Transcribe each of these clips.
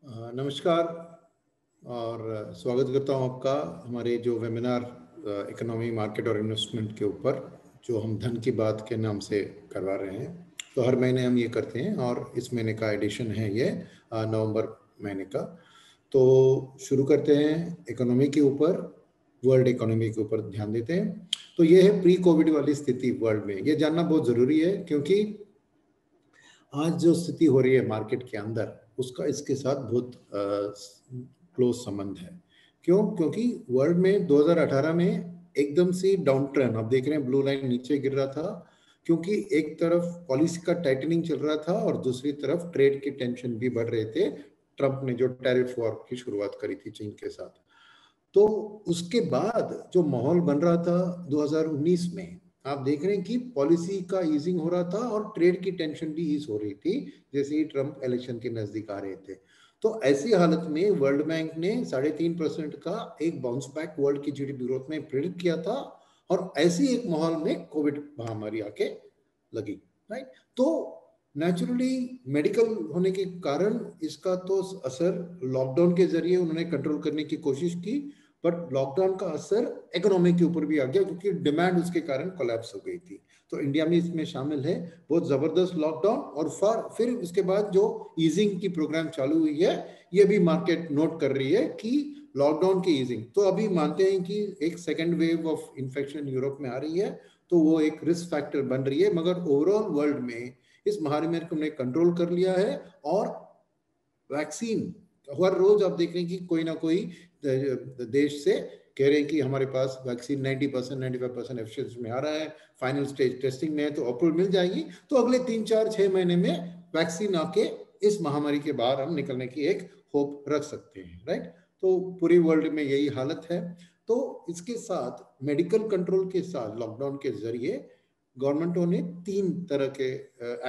नमस्कार और स्वागत करता हूं आपका हमारे जो वेबिनार इकोनॉमी मार्केट और इन्वेस्टमेंट के ऊपर जो हम धन की बात के नाम से करवा रहे हैं। तो हर महीने हम ये करते हैं और इस महीने का एडिशन है ये नवंबर महीने का। तो शुरू करते हैं इकोनॉमी के ऊपर, वर्ल्ड इकोनॉमी के ऊपर ध्यान देते हैं। तो ये है प्री कोविड वाली स्थिति वर्ल्ड में। ये जानना बहुत ज़रूरी है क्योंकि आज जो स्थिति हो रही है मार्केट के अंदर उसका इसके साथ बहुत क्लोज संबंध है। क्यों? क्योंकि वर्ल्ड में 2018 में एकदम से डाउन ट्रेंड आप देख रहे हैं, ब्लू लाइन नीचे गिर रहा था क्योंकि एक तरफ पॉलिसी का टाइटनिंग चल रहा था और दूसरी तरफ ट्रेड की टेंशन भी बढ़ रहे थे। ट्रंप ने जो टैरिफ वॉर की शुरुआत करी थी चीन के साथ, तो उसके बाद जो माहौल बन रहा था 2019 में आप देख रहे हैं कि पॉलिसी का ईजिंग हो रहा था और ट्रेड की टेंशन भी ईज हो रही थी जैसे ही ट्रंप इलेक्शन के नजदीक आ रहे थे। तो ऐसी हालत में वर्ल्ड बैंक ने 3.5% का एक बाउंस बैक वर्ल्ड की जीडीपी ग्रोथ में प्रेडिक्ट किया था और ऐसी एक माहौल में कोविड महामारी आके लगी, राइट। तो नेचुरली मेडिकल होने के कारण इसका तो असर लॉकडाउन के जरिए उन्होंने कंट्रोल करने की कोशिश की, बट लॉकडाउन का असर इकोनॉमी के ऊपर भी आ गया क्योंकि डिमांड उसके कारण कोलैप्स हो गई थी। तो इंडिया में इसमें शामिल है बहुत जबरदस्त लॉकडाउन और फिर उसके बाद जो ईजिंग की प्रोग्राम चालू हुई है ये भी मार्केट नोट कर रही है कि लॉकडाउन की ईजिंग तो अभी मानते हैं कि एक second wave of infection Europe में आ रही है, तो वो एक रिस्क फैक्टर बन रही है। मगर ओवरऑल वर्ल्ड में इस महामारी को हमने कंट्रोल कर लिया है और वैक्सीन हर रोज आप देख रहे हैं कि कोई ना कोई देश से कह रहे हैं कि हमारे पास वैक्सीन 90% 95% एफिशिएंसी में आ रहा है, फाइनल स्टेज टेस्टिंग में है, तो अप्रूवल मिल जाएगी। तो अगले 3-4-6 महीने में वैक्सीन आके इस महामारी के बाहर हम निकलने की एक होप रख सकते हैं, राइट। तो पूरी वर्ल्ड में यही हालत है। तो इसके साथ मेडिकल कंट्रोल के साथ लॉकडाउन के जरिए गवर्नमेंटों ने 3 तरह के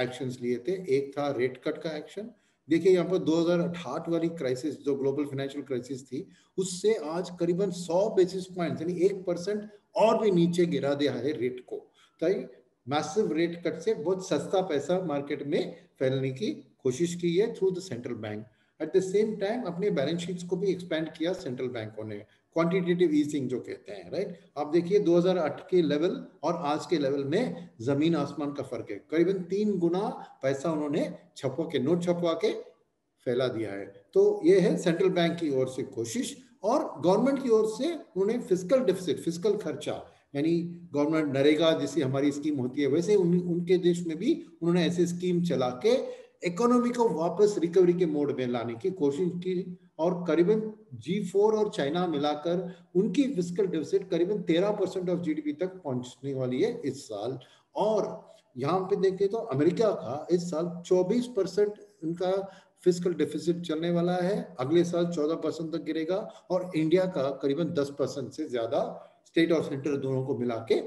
एक्शंस लिए थे। एक था रेट कट का एक्शन। देखिए यहाँ पर 2008 वाली क्राइसिस जो ग्लोबल फाइनेंशियल क्राइसिस थी उससे आज करीबन 100 बेसिस पॉइंट यानी 1% और भी नीचे गिरा दिया है रेट को। तो मैसिव रेट कट से बहुत सस्ता पैसा मार्केट में फैलने की कोशिश की है through the central bank. At the same time अपने बैलेंस शीट्स को भी एक्सपेंड किया सेंट्रल बैंकों ने, क्वांटिटेटिव ईजिंग जो कहते हैं, राइट। आप देखिए 2008 के लेवल और आज के लेवल में जमीन आसमान का फर्क है। करीबन 3 गुना पैसा उन्होंने छपवा के नोट छपवा के फैला दिया है। तो ये है सेंट्रल बैंक की ओर से कोशिश और गवर्नमेंट की ओर से उन्होंने फिस्कल डेफिसिट, फिस्कल खर्चा यानी गवर्नमेंट नरेगा जैसी हमारी स्कीम होती है वैसे उनके देश में भी उन्होंने ऐसे स्कीम चला के इकोनॉमी को वापस रिकवरी के मोड में लाने की कोशिश की और करीबन G4 और चाइना मिलाकर उनकी फिस्कल डेफिसिट करीबन 13% ऑफ जीडीपी तक पहुंचने वाली है इस साल। और यहाँ पे देखें तो अमेरिका का इस साल 24% उनका फिस्कल डेफिसिट चलने वाला है, अगले साल 14% तक गिरेगा और इंडिया का करीबन 10% से ज्यादा स्टेट और सेंटर दोनों को मिला के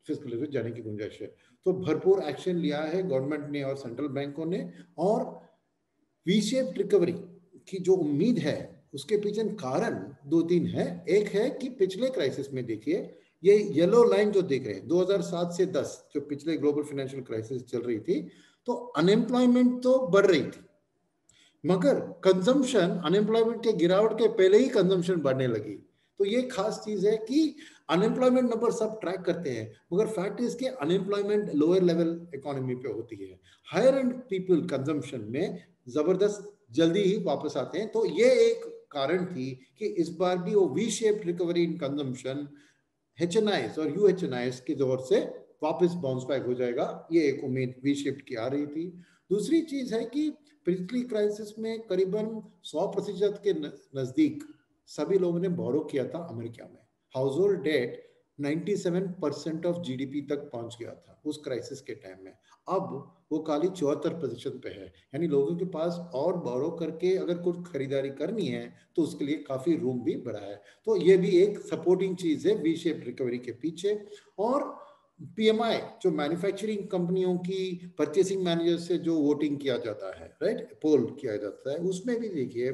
फिस्कल डेफिसिट जाने की गुंजाइश है। तो भरपूर एक्शन लिया है गवर्नमेंट ने और सेंट्रल बैंकों ने और वी शेप्ड रिकवरी की जो उम्मीद है उसके पीछे कारण 2-3 है। एक है कि पिछले क्राइसिस में देखिए ये येलो लाइन जो देख रहे हैं 2007 से 10 जो पिछले ग्लोबल फाइनेंशियल क्राइसिस चल रही थी तो अनएम्प्लॉयमेंट तो बढ़ रही थी मगर कंजम्पशन अनएम्प्लॉयमेंट के गिरावट के पहले ही कंजम्पशन बढ़ने लगी। तो ये खास चीज है कि अनएम्प्लॉयमेंट नंबर सब ट्रैक करते हैं मगर फैक्ट इज के अनएम्प्लॉयमेंट लोअर लेवल इकोनॉमी पे होती है, हायर एंड पीपल कंजम्पशन में जबरदस्त जल्दी ही वापस आते हैं। तो ये एक कारण थी कि इस बार भी वो V shaped recovery in consumption HNIs और UHNIs के दौर से वापस बाउंस बैक हो जाएगा, ये एक उम्मीद वी शिफ्ट की आ रही थी। दूसरी चीज है कि पिछली क्राइसिस में करीबन 100% के नजदीक सभी लोगों ने बोरो किया था अमेरिका में। Household debt 97% of GDP तक पहुंच गया था उस क्राइसिस के टाइम में। अब वो खाली 74% पे है, यानी लोगों के पास और बोरो करके अगर कुछ खरीदारी करनी है तो उसके लिए काफी रूम भी बढ़ा है। तो ये भी एक सपोर्टिंग चीज है वी शेप रिकवरी के पीछे। और PMI जो मैन्युफैक्चरिंग कंपनियों की परचेसिंग मैनेजर से जो वोटिंग किया जाता है, राइट, पोल किया जाता है, उसमें भी देखिए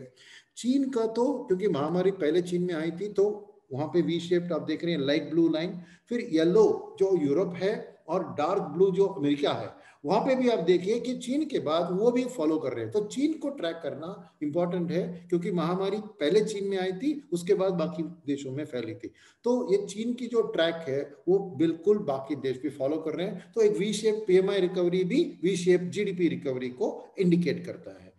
चीन का तो क्योंकि महामारी पहले चीन में आई थी तो वहां पे वी शेप्ड आप देख रहे हैं लाइट ब्लू लाइन, फिर येलो जो यूरोप है और डार्क ब्लू जो अमेरिका है, वहां पे भी आप देखिए कि चीन के बाद वो भी फॉलो कर रहे हैं। तो चीन को ट्रैक करना इंपॉर्टेंट है, क्योंकि महामारी पहले चीन में आई थी, उसके बाद बाकी देशों में फैली थी। तो ये चीन की जो ट्रैक है वो बिल्कुल बाकी देश भी फॉलो कर रहे हैं। तो एक वी शेप पीएमआई रिकवरी भी वी शेप जीडीपी रिकवरी को इंडिकेट करता है।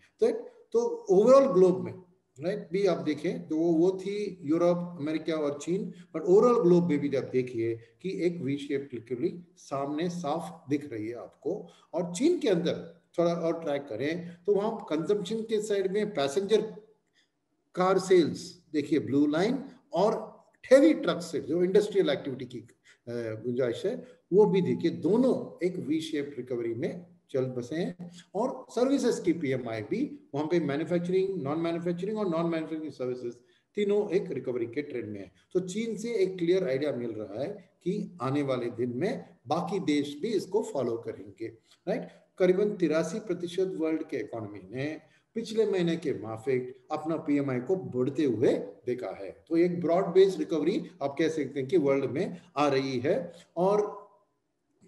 तो ओवरऑल ग्लोब में राइट भी आप देखें तो वो थी यूरोप, अमेरिका और चीन, बट ओवरऑल ग्लोब में भी आप देखिए कि एक वी शेप रिकवरी सामने साफ दिख रही है आपको। और चीन के अंदर थोड़ा और ट्रैक करें तो वहां कंजम्पशन के साइड में पैसेंजर कार सेल्स देखिए ब्लू लाइन, और हेवी ट्रक से जो इंडस्ट्रियल एक्टिविटी की गुंजाइश है वो भी देखिए, दोनों एक वी शेप रिकवरी में चल बसे हैं। और सर्विसेज की पीएमआई भी वहां पे मैन्युफैक्चरिंग, नॉन मैन्युफैक्चरिंग और नॉन मैन्युफैक्चरिंग सर्विसेज तीनों एक रिकवरी के ट्रेंड में है। तो चीन से एक क्लियर आइडिया मिल रहा है कि आने वाले दिन में बाकी देश भी इसको फॉलो करेंगे, राइट। करीबन 83% वर्ल्ड के इकोनॉमी ने पिछले महीने के माफिक अपना पीएमआई को बढ़ते हुए देखा है। तो एक ब्रॉड बेस्ड रिकवरी आप कह सकते हैं कि वर्ल्ड में आ रही है। और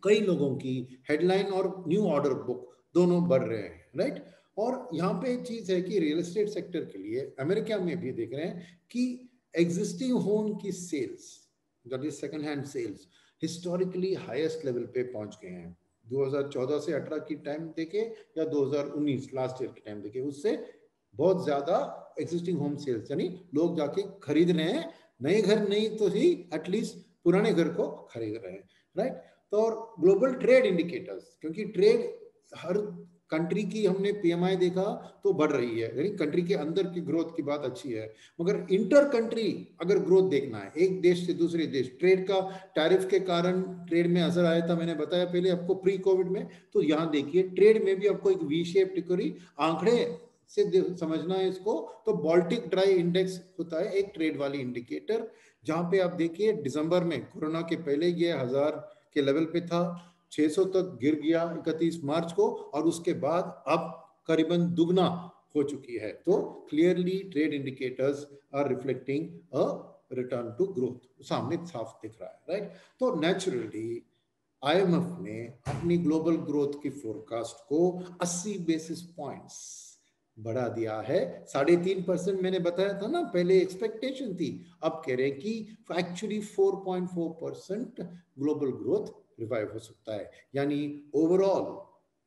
कई लोगों की हेडलाइन और न्यू ऑर्डर बुक दोनों बढ़ रहे हैं, राइट। और यहाँ पे एक चीज है कि रियल एस्टेट सेक्टर के लिए अमेरिका में भी देख रहे हैं कि एग्जिस्टिंग होम की sales, that is second hand sales, historically highest level पे पहुंच गए हैं। 2014 से 18 की टाइम देखे या 2019 लास्ट ईयर की टाइम देखे, उससे बहुत ज्यादा एग्जिस्टिंग होम सेल्स, यानी लोग जाके खरीद रहे हैं, नए घर नहीं तो ही एटलीस्ट पुराने घर को खरीद रहे हैं, राइट। तो और ग्लोबल ट्रेड इंडिकेटर्स, क्योंकि ट्रेड हर कंट्री की हमने पीएमआई देखा तो बढ़ रही है, यानी कंट्री के अंदर की ग्रोथ की बात अच्छी है। मगर इंटर कंट्री अगर ग्रोथ देखना है एक देश से दूसरे देश, ट्रेड का टैरिफ के कारण ट्रेड में असर आया था, मैंने बताया पहले आपको प्री कोविड में। तो यहाँ देखिए ट्रेड में भी आपको एक वी शेप रिकवरी आंकड़े से समझना है इसको। तो बाल्टिक ड्राई इंडेक्स होता है एक ट्रेड वाली इंडिकेटर, जहां पे आप देखिए दिसंबर में कोरोना के पहले ये 1000 के लेवल पे था, 600 तक गिर गया 31 मार्च को, और उसके बाद अब करीबन दुगना हो चुकी है। तो clearly trade indicators are reflecting a return to growth, सामने साफ दिख रहा है, राइट। तो नेचुरली आईएमएफ ने अपनी ग्लोबल ग्रोथ की फोरकास्ट को 80 बेसिस पॉइंट्स बढ़ा दिया है। 3.5% मैंने बताया था ना पहले एक्सपेक्टेशन थी, अब कह रहे हैं कि एक्चुअली 4.4% ग्लोबल ग्रोथ रिवाइव हो सकता है। यानी ओवरऑल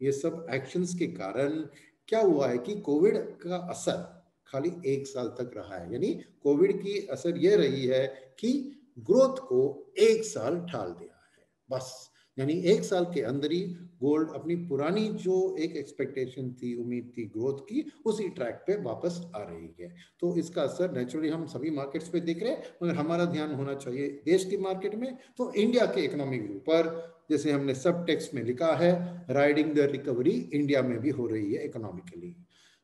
ये सब एक्शंस के कारण क्या हुआ है कि कोविड का असर खाली 1 साल तक रहा है, यानी कोविड की असर ये रही है कि ग्रोथ को 1 साल ढाल दिया है बस। यानी 1 साल के अंदर ही गोल्ड अपनी पुरानी जो एक एक्सपेक्टेशन थी, उम्मीद थी ग्रोथ की, उसी ट्रैक पे वापस आ रही है। तो इसका असर नेचुरली हम सभी मार्केट्स पे देख रहे हैं, मगर हमारा ध्यान होना चाहिए देश की मार्केट में। तो इंडिया के इकोनॉमिक व्यू पर, जैसे हमने सब टेक्स्ट में लिखा है, राइडिंग द रिकवरी इंडिया में भी हो रही है इकोनॉमिकली।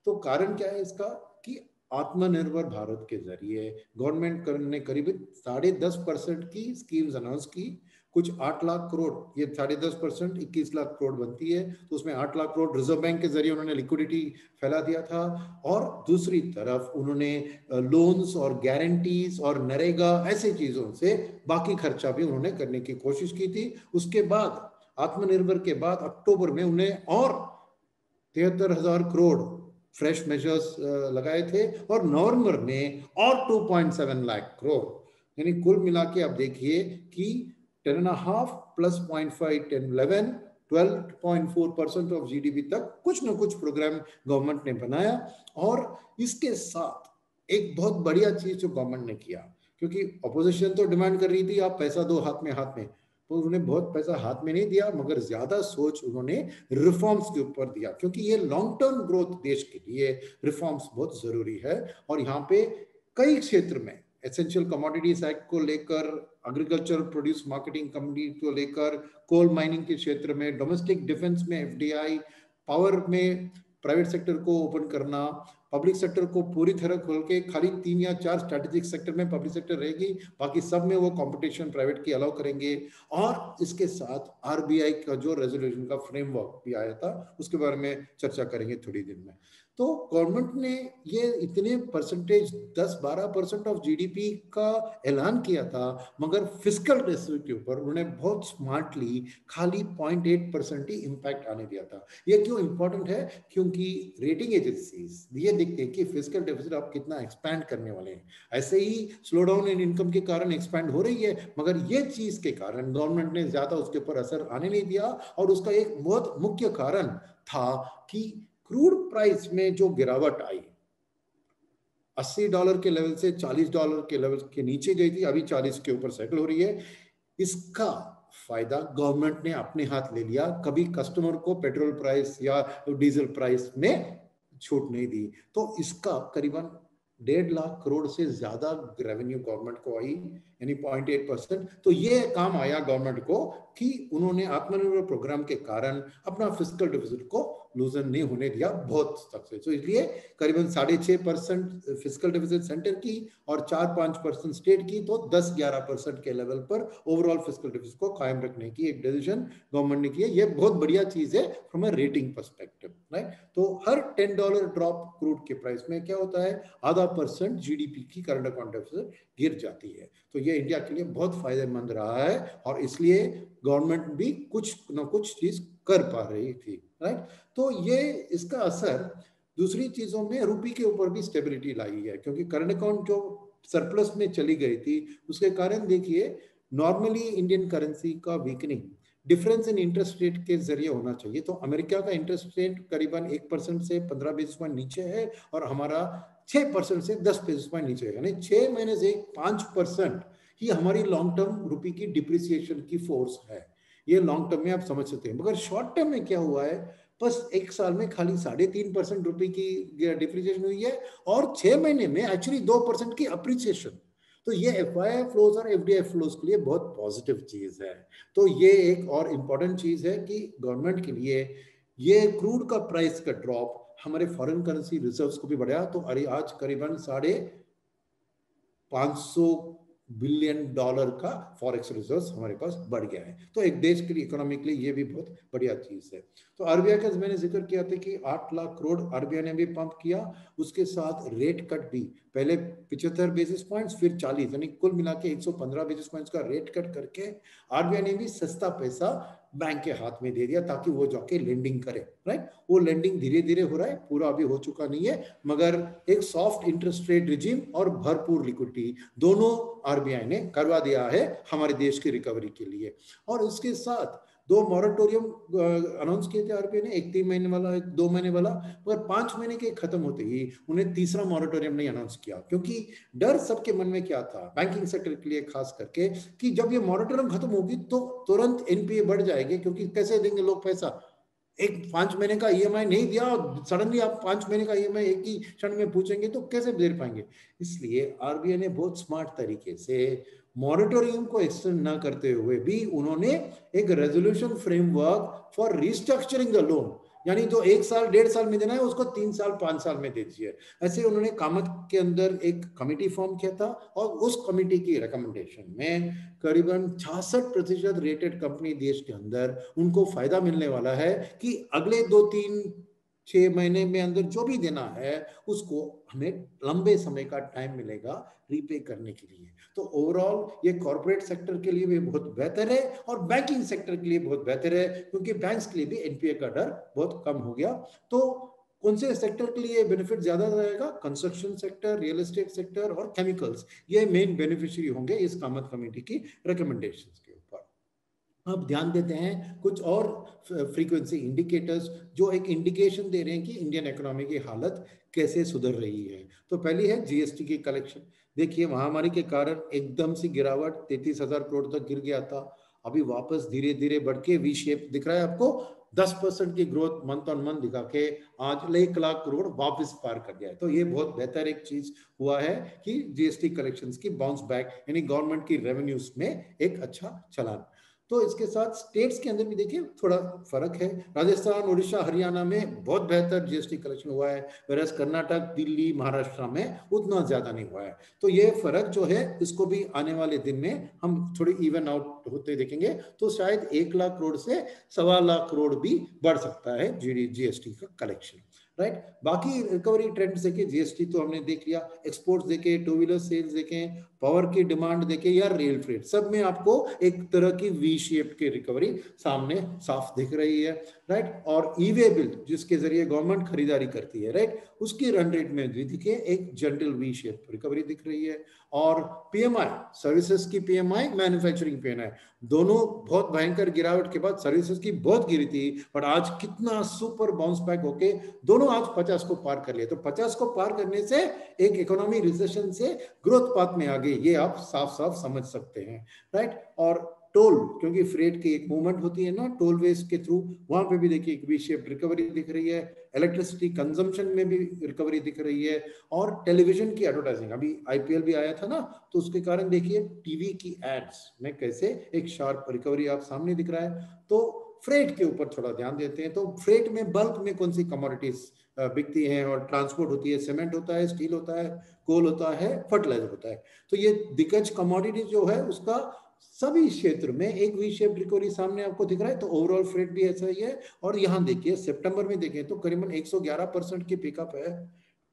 तो कारण क्या है इसका कि आत्मनिर्भर भारत के जरिए गवर्नमेंट ने करीब 10.5% की स्कीम्स अनाउंस की। कुछ 8 लाख करोड़, ये 10.5% 21 लाख करोड़ बनती है, तो उसमें 8 लाख करोड़ रिजर्व बैंक के जरिए उन्होंने लिक्विडिटी फैला दिया था। और दूसरी तरफ उन्होंने लोन्स और गारंटीज और नरेगा ऐसी चीजों से बाकी खर्चा भी उन्होंने करने की कोशिश की थी। उसके बाद आत्मनिर्भर के बाद अक्टूबर में उन्हें और 73,000 करोड़ फ्रेश मेजर्स लगाए थे, और नवंबर में और 2.7 लाख करोड़, यानी कुल मिला के आप देखिए कि 10.5 प्लस 0.5 10 11 12.4% ऑफ जीडीपी तक कुछ न कुछ प्रोग्राम गवर्नमेंट ने बनाया। और इसके साथ एक बहुत बढ़िया चीज जो गवर्नमेंट ने किया, क्योंकि अपोजिशन तो डिमांड कर रही थी आप पैसा दो हाथ में, तो उन्होंने बहुत पैसा हाथ में नहीं दिया, मगर ज्यादा सोच उन्होंने रिफॉर्म्स के ऊपर दिया, क्योंकि ये लॉन्ग टर्म ग्रोथ देश के लिए रिफॉर्म्स बहुत जरूरी है। और यहाँ पे कई क्षेत्र में एसेंशियल कमोडिटीज एक्ट को लेकर, एग्रीकल्चर प्रोड्यूस मार्केटिंग कंपनी को लेकर, कोल माइनिंग के क्षेत्र में, डोमेस्टिक डिफेंस में एफडीआई, पावर में प्राइवेट सेक्टर को ओपन करना, पब्लिक सेक्टर को पूरी तरह खोल के खाली 3 या 4 स्ट्रेटेजिक सेक्टर में पब्लिक सेक्टर रहेगी, बाकी सब में वो कंपटीशन प्राइवेट की अलाउ करेंगे। और इसके साथ आरबीआई का जो रेजोल्यूशन का फ्रेमवर्क भी आया था, उसके बारे में चर्चा करेंगे थोड़ी दिन में। तो गवर्नमेंट ने ये इतने परसेंटेज 10-12% ऑफ जीडीपी का ऐलान किया था, मगर फिस्कल डेफिसिट के ऊपर उन्होंने बहुत स्मार्टली खाली 0.8% ही इम्पैक्ट आने दिया था। ये क्यों इंपॉर्टेंट है? क्योंकि रेटिंग एजेंसीज ये देखते हैं कि फिस्कल डेफिसिट आप कितना एक्सपैंड करने वाले हैं। ऐसे ही स्लो डाउन इन इनकम के कारण एक्सपैंड हो रही है, मगर ये चीज के कारण गवर्नमेंट ने ज्यादा उसके ऊपर असर आने नहीं दिया। और उसका एक बहुत मुख्य कारण था कि क्रूड प्राइस में जो गिरावट आई, $80 के लेवल से $40 के लेवल के नीचे गई थी, अभी 40 के ऊपर सेटल हो रही है। इसका फायदा गवर्नमेंट ने अपने हाथ ले लिया, कभी कस्टमर को पेट्रोल प्राइस या डीजल प्राइस में छूट नहीं दी। तो इसका करीबन 1.5 लाख करोड़ से ज्यादा रेवेन्यू गवर्नमेंट को आई, यानी 0.8%। तो ये काम आया गवर्नमेंट को कि उन्होंने आत्मनिर्भर प्रोग्राम के कारण अपना फिस्कल डेफिसिट को लूजन नहीं होने दिया बहुत सक्सेस। तो इसलिए करीबन 6.5% फिस्कल डेफिसिट सेंटर की और 4-5% स्टेट की, तो 10-11% के लेवल पर ओवरऑल फिस्कल डेफिसिट को कायम रखने की एक डिसीजन गवर्नमेंट ने किया। ये बहुत बढ़िया चीज है from a rating perspective, right. तो हर $10 ड्रॉप क्रूड के प्राइस में क्या होता है, 0.5% जीडीपी की करंट अकाउंट डेफिसिट गिर जाती है। तो ये इंडिया के लिए बहुत फायदेमंद रहा है और इसलिए गवर्नमेंट भी कुछ न कुछ चीज कर पा रही थी, राइट। तो ये इसका असर दूसरी चीजों में रुपी के ऊपर भी स्टेबिलिटी लाई है, क्योंकि करंट अकाउंट जो सरप्लस में चली गई थी उसके कारण देखिए नॉर्मली इंडियन करेंसी का weakening difference in interest rate के जरिए होना चाहिए। तो अमेरिका का इंटरेस्ट रेट करीबन 1% से 15 बेसिस पॉइंट नीचे है और हमारा 6% से 10 बेसिस पॉइंट नीचे है, यानी 6 महीने से 5% ही हमारी लॉन्ग टर्म रुपी की डिप्रिसिएशन की फोर्स है। ये लॉन्ग टर्म में आप समझ सकते हैं, मगर शॉर्ट टर्म में क्या हुआ है, बस एक साल में खाली 3.5% रुपए की डिप्रिसिएशन हुई है और 6 महीने में एक्चुअली 2% की अप्रिसिएशन। तो ये एफआईआई फ्लोज और एफडीआई फ्लोज के लिए बहुत पॉजिटिव चीज है। तो ये एक और इम्पॉर्टेंट चीज है कि गवर्नमेंट के लिए ये क्रूड का प्राइस का ड्रॉप हमारे फॉरेन करेंसी रिजर्व्स को भी बढ़ाया। तो अरे आज करीबन $500 बिलियन का फॉरेक्स रिजर्व्स हमारे पास बढ़ गया है। तो एक देश के लिए इकोनॉमी के लिए ये भी बहुत बढ़िया चीज है। तो आरबीआई का मैंने जिक्र किया था कि 8 लाख करोड़ आरबीआई ने भी पंप किया, उसके साथ रेट कट भी, पहले 75 बेसिस पॉइंट्स फिर 40, यानी कुल मिला के 115 बेसिस पॉइंट्स का रेट कट करके आरबीआई ने भी सस्ता पैसा बैंक के हाथ में दे दिया ताकि वो जाके लेंडिंग करे, राइट। वो लेंडिंग धीरे धीरे हो रहा है, पूरा अभी हो चुका नहीं है, मगर एक सॉफ्ट इंटरेस्ट रेट रिजीम और भरपूर लिक्विडिटी दोनों आरबीआई ने करवा दिया है हमारे देश की रिकवरी के लिए। और इसके साथ 2 मॉरेटोरियम अनाउंस किए थे आरबीआई ने, एक 3 महीने वाला, एक 2 महीने वाला, मगर 5 महीने के खत्म होते ही उन्हें तीसरा मॉरेटोरियम नहीं अनाउंस किया, क्योंकि डर सबके मन में क्या था, बैंकिंग सेक्टर के लिए खास करके, कि जब ये मॉरेटोरियम खत्म होगी तो तुरंत एनपीए बढ़ जाएगी, क्योंकि कैसे देंगे लोग पैसा, एक 5 महीने का ईएमआई नहीं दिया और सडनली आप 5 महीने का ईएमआई एक ही क्षण में पूछेंगे तो कैसे दे पाएंगे। इसलिए आरबीआई ने बहुत स्मार्ट तरीके से मॉरेटोरियम को एक्सटेंड ना करते हुए भी उन्होंने एक resolution framework for restructuring the loan, यानी जो 1 साल 1.5 साल में देना है उसको 3 साल 5 साल में दे दीजिए। ऐसे उन्होंने कामत के अंदर एक कमेटी फॉर्म किया था और उस कमेटी की रिकमेंडेशन में करीबन 66% रेटेड कंपनी देश के अंदर उनको फायदा मिलने वाला है कि अगले 2-3-6 महीने में अंदर जो भी देना है उसको हमें लंबे समय का टाइम मिलेगा रीपे करने के लिए। तो ओवरऑल ये कॉर्पोरेट सेक्टर के लिए भी बहुत बेहतर है और बैंकिंग सेक्टर के लिए बहुत बेहतर है, क्योंकि बैंक्स के लिए भी एनपीए का डर बहुत कम हो गया। तो कौन से सेक्टर के लिए बेनिफिट ज्यादा रहेगा, construction sector, real estate sector और केमिकल्स, ये मेन बेनिफिशियरी होंगे इस कामत कमेटी की रिकमेंडेशंस के ऊपर। अब ध्यान देते हैं कुछ और फ्रीक्वेंसी इंडिकेटर्स जो एक इंडिकेशन दे रहे हैं कि इंडियन इकोनॉमी की हालत कैसे सुधर रही है। तो पहली है जीएसटी की कलेक्शन। देखिए महामारी के कारण एकदम से गिरावट 33,000 करोड़ तक गिर गया था, अभी वापस धीरे धीरे बढ़ के वी शेप दिख रहा है आपको, 10% की ग्रोथ मंथ ऑन मंथ दिखा के आज 1 लाख करोड़ वापस पार कर गया है। तो ये बहुत बेहतर एक चीज हुआ है कि जीएसटी कलेक्शंस की बाउंस बैक, यानी गवर्नमेंट की रेवेन्यूज में एक अच्छा चलान। तो इसके साथ स्टेट्स के अंदर भी देखिए थोड़ा फर्क है, राजस्थान, उड़ीसा, हरियाणा में बहुत बेहतर जीएसटी कलेक्शन हुआ है, वैराज कर्नाटक, दिल्ली, महाराष्ट्र में उतना ज्यादा नहीं हुआ है। तो ये फर्क जो है इसको भी आने वाले दिन में हम थोड़ी इवन आउट होते देखेंगे, तो शायद 1 लाख करोड़ से 1.25 लाख करोड़ भी बढ़ सकता है जीएसटी का कलेक्शन। राइट। बाकी रिकवरी ट्रेंड्स देखे, जीएसटी तो हमने देख लिया, एक्सपोर्ट्स देखे, टू व्हीलर सेल्स देखे, पावर की डिमांड देखे या रेल फ्रेट, सब में आपको एक तरह की वी शेप की रिकवरी सामने साफ दिख रही है, राइट। और ई वे बिल जिसके जरिए गवर्नमेंट खरीदारी करती है, राइट, उसकी रन रेट में भी दिखे एक जनरल वी शेप रिकवरी दिख रही है। और पीएमआई, सर्विसेज की पीएमआई, मैन्युफैक्चरिंग पीएमआई, दोनों बहुत भयंकर गिरावट के बाद सर्विसेज की बहुत गिरी थी, बट आज कितना सुपर बाउंस बैक होके दोनों आज 50 को पार कर लिए। तो 50 को पार करने से एक इकोनॉमी रिसेशन से ग्रोथ पाथ में आ गई, ये आप साफ साफ समझ सकते हैं, राइट। और टोल, क्योंकि फ्रेट की एक मूवमेंट होती है ना टोल वेज के थ्रू, वहां पे भी देखिए एक वी शेप रिकवरी दिख रही है। इलेक्ट्रिसिटी कंजम्पशन में भी रिकवरी दिख रही है। और टेलीविजन की एडवर्टाइजिंग, अभी आईपीएल भी आया था ना, तो उसके कारण देखिए टीवी की एड्स में कैसे एक शार्प रिकवरी आप सामने दिख रहा है। तो फ्रेट के ऊपर थोड़ा ध्यान देते हैं, तो फ्रेट में बल्क में कौन सी कमोडिटीज बिकती हैं और ट्रांसपोर्ट होती है, सीमेंट होता है, स्टील होता है, कोल होता है, फर्टिलाइजर होता है। तो ये दिग्गज कमोडिटी जो है उसका सभी क्षेत्र में एक वी शेप रिकवरी सामने आपको दिख रहा है। तो ओवरऑल फ्रेट भी ऐसा ही है। और यहां देखिए सितंबर में देखें तो करीबन 111% की पिकअप है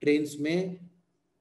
ट्रेन में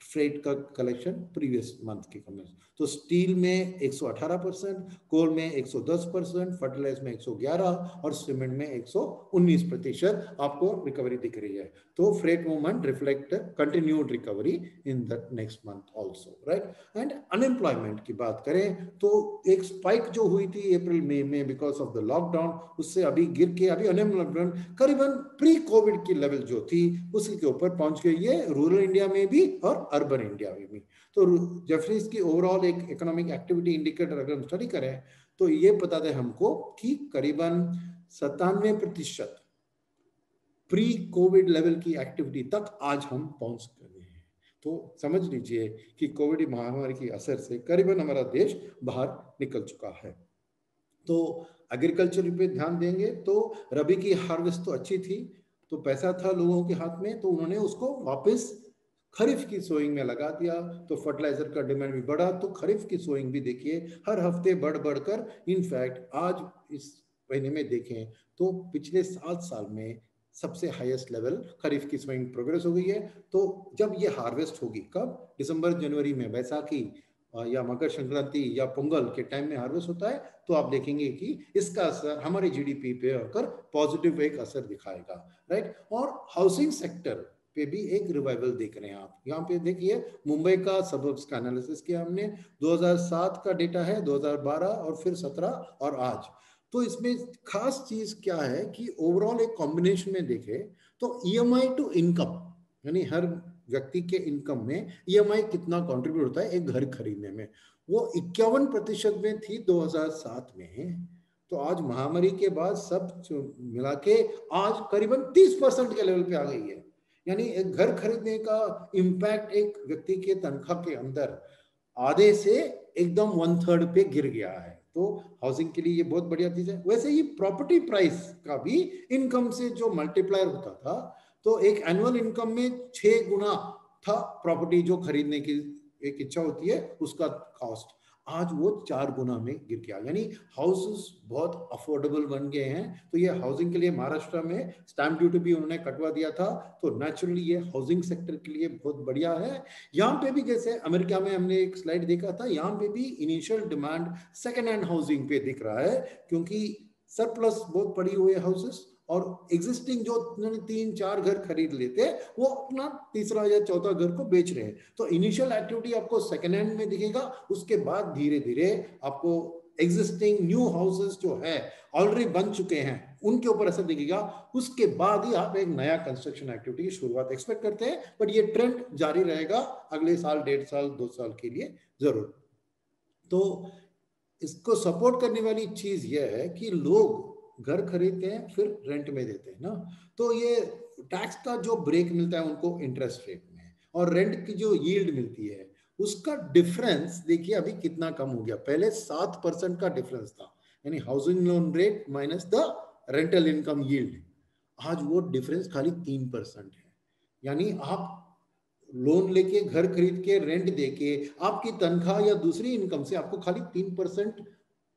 फ्रेट का कलेक्शन प्रीवियस मंथ के कंपेरिजन। तो स्टील में 118%, कोल में 110%, फर्टिलाइजर में 111 और सीमेंट में 119% आपको रिकवरी दिख रही है। तो freight movement reflect continued recovery in the next month also, right. And unemployment की बात करें तो एक स्पाइक जो हुई थी अप्रैल मई में बिकॉज ऑफ द लॉकडाउन, उससे अभी गिर के अभी अनएम्प्लॉयमेंट करीबन प्री कोविड की लेवल जो थी उसी के ऊपर पहुंच गई है, रूरल इंडिया में भी और अर्बन इंडिया में भी। तो जेफरीज की ओवरऑल एक इकोनॉमिक एक्टिविटी इंडिकेटर अगर हम स्टडी करें तो ये बताते हैं हमको कि करीबन 97% प्री कोविड लेवल की एक्टिविटी तक आज हम पहुंच गए हैं। तो समझ लीजिए कि कोविड महामारी की असर से करीबन हमारा देश बाहर निकल चुका है। तो एग्रीकल्चर पे ध्यान देंगे तो रबी की हार्वेस्ट तो अच्छी थी, तो पैसा था लोगों के हाथ में, तो उन्होंने उसको वापस खरीफ की सोइंग में लगा दिया। तो फर्टिलाइजर का डिमांड भी बढ़ा, तो खरीफ की सोइंग भी देखिए हर हफ्ते बढ़कर इनफैक्ट आज इस महीने में देखें तो पिछले 7 साल में सबसे हाईएस्ट लेवल खरीफ की सोइंग प्रोग्रेस हो गई है। तो जब ये हार्वेस्ट होगी, कब? दिसंबर जनवरी में, बैसाखी या मकर संक्रांति या पोंगल के टाइम में हार्वेस्ट होता है, तो आप देखेंगे कि इसका असर हमारे जीडीपी पे आकर पॉजिटिव एक असर दिखाएगा, राइट। और हाउसिंग सेक्टर पे भी एक रिवाइवल देख रहे हैं आप। यहाँ पे देखिए मुंबई का सबर्ब्स का एनालिसिस किया हमने, 2007 का डेटा है, 2012 और फिर 17 और आज। तो इसमें खास चीज क्या है कि ओवरऑल एक कॉम्बिनेशन में देखे तो ईएमआई टू इनकम, यानी हर व्यक्ति के इनकम में ईएमआई कितना कंट्रीब्यूट होता है एक घर खरीदने में, वो 51% में थी 2007 में। तो आज महामारी के बाद सब मिला के आज करीबन 30% के लेवल पे आ गई है। यानी एक घर खरीदने का इम्पैक्ट एक व्यक्ति के तनख्वाह के अंदर आधे से एकदम 1/3 पे गिर गया है। तो हाउसिंग के लिए ये बहुत बढ़िया चीज है। वैसे ही प्रॉपर्टी प्राइस का भी इनकम से जो मल्टीप्लायर होता था, तो एक एनुअल इनकम में 6 गुना था प्रॉपर्टी जो खरीदने की एक इच्छा होती है उसका कॉस्ट, आज वो 4 गुना में गिर गया। यानी हाउसेस बहुत अफोर्डेबल बन गए हैं। तो ये हाउसिंग के लिए महाराष्ट्र में स्टैंप ड्यूटी भी उन्होंने कटवा दिया था, तो नेचुरली ये हाउसिंग सेक्टर के लिए बहुत बढ़िया है। यहाँ पे भी जैसे अमेरिका में हमने एक स्लाइड देखा था, यहाँ पे भी initial demand second hand housing पे दिख रहा है, क्योंकि सरप्लस बहुत पड़ी हुई है हाउसेस, और एग्जिस्टिंग जो 3-4 घर खरीद लेते हैं वो अपना तीसरा या चौथा घर को बेच रहे हैं। तो इनिशियल एक्टिविटी आपको सेकेंड हैंड में दिखेगा, उसके बाद धीरे धीरे आपको एग्जिस्टिंग न्यू हाउसेस जो है ऑलरेडी बन चुके हैं उनके ऊपर असर दिखेगा। उसके बाद ही आप एक नया कंस्ट्रक्शन एक्टिविटी की शुरुआत एक्सपेक्ट करते हैं, बट ये ट्रेंड जारी रहेगा अगले साल, 1.5 साल, 2 साल के लिए जरूर। तो इसको सपोर्ट करने वाली चीज यह है कि लोग घर खरीदते हैं फिर रेंट में देते हैं ना, तो ये टैक्स का जो ब्रेक मिलता है उनको इंटरेस्ट रेट में, और रेंट की जो यील्ड मिलती है उसका डिफरेंस देखिए अभी कितना कम हो गया। पहले 7% का डिफरेंस था, यानी housing loan rate minus the rental income yield, आज वो डिफरेंस खाली 3% है। यानी आप लोन लेके घर खरीद के रेंट देके आपकी तनख्वाह या दूसरी इनकम से आपको खाली 3%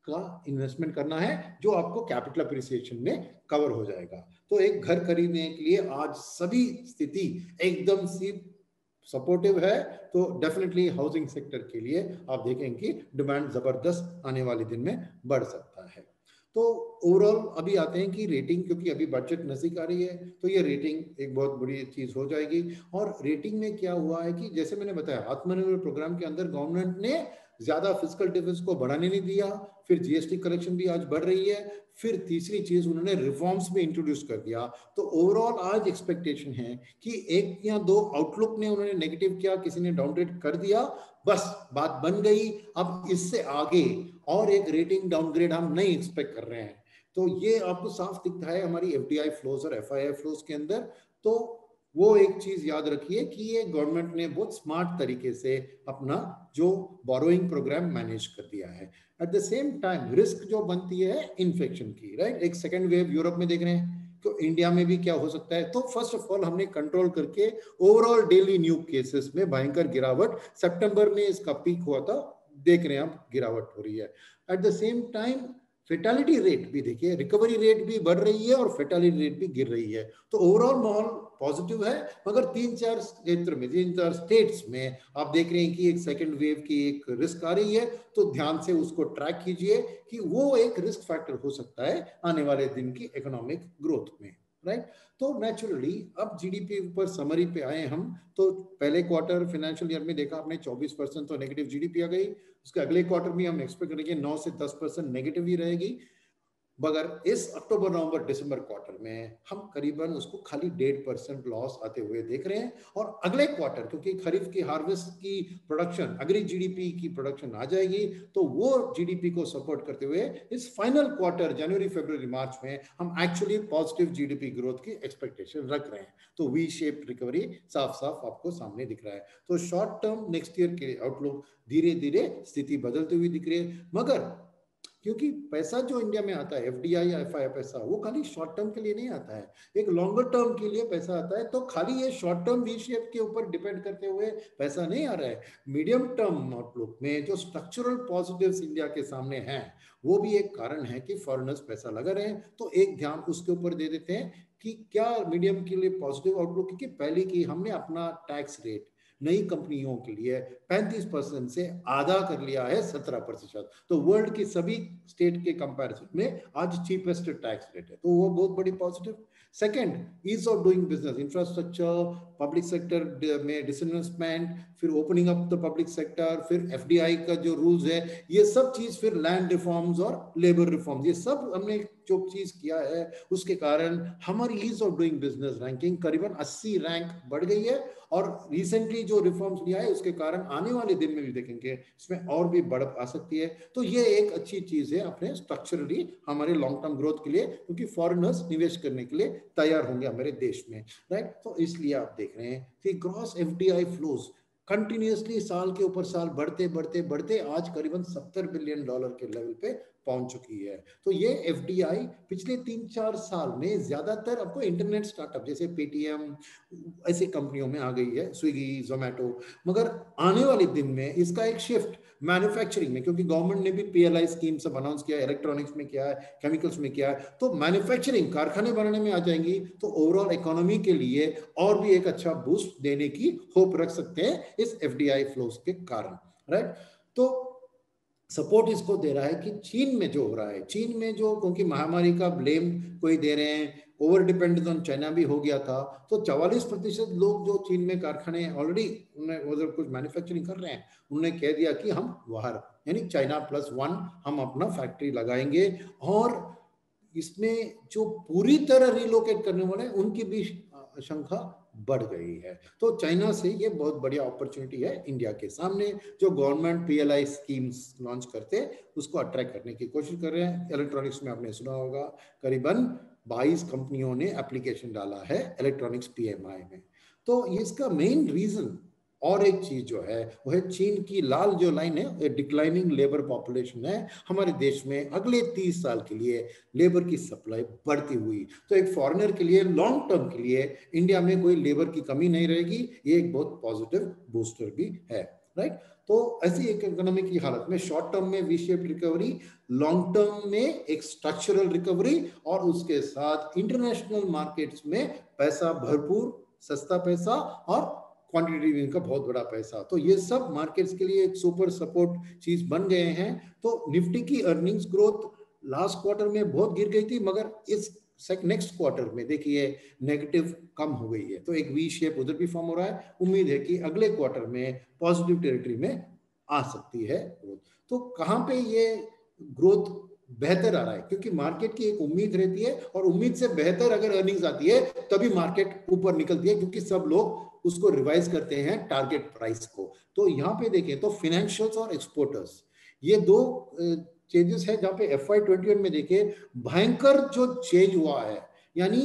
का इन्वेस्टमेंट करना है जो आपको कैपिटल अप्रिसिएशन में कवर हो जाएगा। तो एक घर खरीदने के लिए आज सभी स्थिति एकदम सी सपोर्टिव है, तो डेफिनेटली हाउसिंग सेक्टर के लिए आप देखेंगे कि डिमांड जबरदस्त आने वाले दिन में बढ़ सकता है। तो ओवरऑल अभी आते हैं कि रेटिंग, क्योंकि अभी बजट नजदीक आ रही है तो ये रेटिंग एक बहुत बड़ी चीज हो जाएगी। और रेटिंग में क्या हुआ है कि जैसे मैंने बताया आत्मनिर्भर प्रोग्राम के अंदर गवर्नमेंट ने ज्यादा फिस्कल डिफिसिट को बढ़ाने नहीं दिया, फिर जीएसटी कलेक्शन भी आज बढ़ रही है, फिर तीसरी चीज उन्होंने रिफॉर्म्स में इंट्रोड्यूस कर दिया। तो ओवरऑल आज एक्सपेक्टेशन है कि एक या दो आउटलुक ने उन्होंने नेगेटिव किया, किसी ने डाउनग्रेड कर दिया, बस बात बन गई। अब इससे आगे और एक रेटिंग डाउनग्रेड हम नहीं एक्सपेक्ट कर रहे हैं। तो ये आपको साफ दिखता है हमारी एफडीआई फ्लोज और एफआईआई फ्लोज के अंदर। तो वो एक चीज याद रखिए कि ये गवर्नमेंट ने बहुत स्मार्ट तरीके से अपना जो बोरोइंग प्रोग्राम मैनेज कर दिया है। At the same time risk जो बनती है इन्फेक्शन की, राइट, एक सेकेंड वेव यूरोप में देख रहे हैं, तो इंडिया में भी क्या हो सकता है। तो फर्स्ट ऑफ ऑल हमने कंट्रोल करके ओवरऑल डेली न्यू केसेस में भयंकर गिरावट, सितंबर में इसका पीक हुआ था, देख रहे हैं अब गिरावट हो रही है। At the same time fatality rate भी देखिए, रिकवरी रेट भी बढ़ रही है और फेटालिटी रेट भी गिर रही है। तो ओवरऑल माहौल पॉजिटिव है, मगर 3-4 क्षेत्र में, 3-4 स्टेट्स में आप देख रहे हैं कि एक सेकेंड वेव की एक रिस्क आ रही है। तो ध्यान से उसको ट्रैक कीजिए कि वो एक रिस्क फैक्टर हो सकता है आने वाले दिन की इकोनॉमिक ग्रोथ में, राइट। तो नेचुरली अब जीडीपी ऊपर समरी पे आए हम, तो पहले क्वार्टर फाइनेंशियल ईयर में देखा आपने 24% तो नेगेटिव जीडीपी आ गई। उसके अगले क्वार्टर में हम एक्सपेक्ट करेंगे 9 से 10% नेगेटिव ही रहेगी, मगर इस अक्टूबर नवंबर दिसंबर क्वार्टर में हम करीबन उसको खाली 1.5% लॉस आते हुए देख रहे हैं। और अगले क्वार्टर, क्योंकि खरीफ की हार्वेस्ट की प्रोडक्शन अगली जीडीपी की प्रोडक्शन आ जाएगी, तो वो जीडीपी को सपोर्ट करते हुए इस फाइनल क्वार्टर जनवरी फरवरी मार्च में हम एक्चुअली पॉजिटिव जीडीपी ग्रोथ की एक्सपेक्टेशन रख रहे हैं। तो वी शेप रिकवरी साफ साफ आपको सामने दिख रहा है। तो शॉर्ट टर्म नेक्स्ट ईयर के आउटलुक धीरे धीरे स्थिति बदलती हुई दिख रही है, मगर क्योंकि पैसा जो इंडिया में आता है, एफडीआई या एफआई पैसा, वो खाली शॉर्ट टर्म के लिए नहीं आता है, एक लॉन्गर टर्म के लिए पैसा आता है। तो खाली ये शॉर्ट टर्म वी शेप के ऊपर डिपेंड करते हुए पैसा नहीं आ रहा है। मीडियम टर्म आउटलुक में जो स्ट्रक्चरल पॉजिटिव्स इंडिया के सामने हैं, वो भी एक कारण है कि फॉरेनर्स पैसा लगा रहे हैं। तो एक ध्यान उसके ऊपर दे देते हैं कि क्या मीडियम के लिए पॉजिटिव आउटलुक, क्योंकि पहले की हमने अपना टैक्स रेट नई कंपनियों के लिए 35% से आधा कर लिया है 17%। तो वर्ल्ड की सभी स्टेट के कंपैरिजन में आज चीपेस्ट टैक्स रेट है, तो वो बहुत बड़ी positive. Second, ease of doing business, infrastructure, public sector में डिसइन्वेस्टमेंट, फिर opening up the public sector, फिर एफडीआई का जो रूल्स है, ये सब चीज, फिर लैंड रिफॉर्म्स और लेबर रिफॉर्म्स, ये सब हमने जो चीज किया है उसके कारण हमारी ease of doing business ranking करीबन 80 रैंक बढ़ गई है। और रिसेंटली जो रिफॉर्म्स लिया है उसके कारण आने वाले दिन में भी देखेंगे इसमें और भी बढ़त आ सकती है। तो ये एक अच्छी चीज है अपने स्ट्रक्चरली हमारे लॉन्ग टर्म ग्रोथ के लिए, क्योंकि फॉरेनर्स निवेश करने के लिए तैयार होंगे हमारे देश में, राइट। तो इसलिए आप देख रहे हैं कि ग्रॉस एफडीआई फ्लोज कंटिन्यूअसली साल के ऊपर साल बढ़ते बढ़ते बढ़ते आज करीबन $70 बिलियन के लेवल पे पहुंच चुकी है। तो ये एफडीआई पिछले 3-4 साल में ज्यादातर आपको इंटरनेट स्टार्टअप जैसे पेटीएम ऐसी कंपनियों में आ गई है, स्विगी, जोमेटो, मगर आने वाले दिन में इसका एक शिफ्ट मैन्युफैक्चरिंग में, क्योंकि गवर्नमेंट ने भी पीएलआई स्कीम सब अनाउंस किया है, इलेक्ट्रॉनिक्स में किया है, केमिकल्स में किया है, तो मैन्युफैक्चरिंग कारखाने बनाने में आ जाएंगी। तो ओवरऑल इकोनॉमी के लिए और भी एक अच्छा बूस्ट देने की होप रख सकते हैं इस एफडीआई फ्लोज के कारण, राइट। तो सपोर्ट इसको दे रहा है कि चीन में जो हो रहा है, चीन में जो, क्योंकि महामारी का ब्लेम कोई दे रहे हैं, ओवर डिपेंडेंस ऑन चाइना भी हो गया था, तो 44% लोग जो चीन में कारखाने ऑलरेडी उधर कुछ मैन्युफैक्चरिंग कर रहे हैं, उन्होंने कह दिया कि हम बाहर यानी चाइना +1 हम अपना फैक्ट्री लगाएंगे। और इसमें जो पूरी तरह रिलोकेट करने वाले उनकी भी आशंका बढ़ गई है। तो चाइना से ये बहुत बढ़िया अपॉर्चुनिटी है इंडिया के सामने, जो गवर्नमेंट पीएलआई स्कीम्स लॉन्च करते उसको अट्रैक्ट करने की कोशिश कर रहे हैं। इलेक्ट्रॉनिक्स में आपने सुना होगा करीबन 22 कंपनियों ने एप्लीकेशन डाला है इलेक्ट्रॉनिक्स पीएमआई में। तो इसका मेन रीजन और एक चीज जो है वो है चीन की लाल जो लाइन है, डिक्लाइनिंग लेबर पॉपुलेशन है हमारे देश में। अगले 30 साल के लिए लेबर की सप्लाई बढ़ती हुई, तो एक फॉरेनर के लिए लॉन्ग टर्म के लिए इंडिया में कोई लेबर की कमी नहीं रहेगी, ये एक बहुत पॉजिटिव बूस्टर भी है। राइट। तो ऐसी एक इकोनॉमी की हालत में शॉर्ट टर्म में V shape recovery, long term में एक स्ट्रक्चरल रिकवरी, और उसके साथ इंटरनेशनल मार्केट्स में पैसा भरपूर, सस्ता पैसा और क्वांटिटी का बहुत बड़ा पैसा, तो ये सब मार्केट्स के लिए एक सुपर सपोर्ट चीज बन गए हैं। तो निफ्टी की अर्निंग्स ग्रोथ लास्ट क्वार्टर में बहुत गिर गई थी, मगर इस नेक्स्ट क्वार्टर में देखिए नेगेटिव कम हो गई है, तो एक वी शेप उधर भी फॉर्म हो रहा है। उम्मीद है कि अगले क्वार्टर में पॉजिटिव टेरिटरी में आ सकती है ग्रोथ। तो कहाँ पे ये ग्रोथ बेहतर आ रहा है, क्योंकि मार्केट की एक उम्मीद रहती है, और उम्मीद से बेहतर अगर अर्निंग्स आती है तभी मार्केट ऊपर निकलती है, क्योंकि सब लोग उसको रिवाइज करते हैं टारगेट प्राइस को। तो यहाँ पे देखें तो फाइनेंशियल्स और एक्सपोर्टर्स, ये दो चेंजेस है जहां पे FY21 में देखिए भयंकर जो चेंज हुआ है, यानी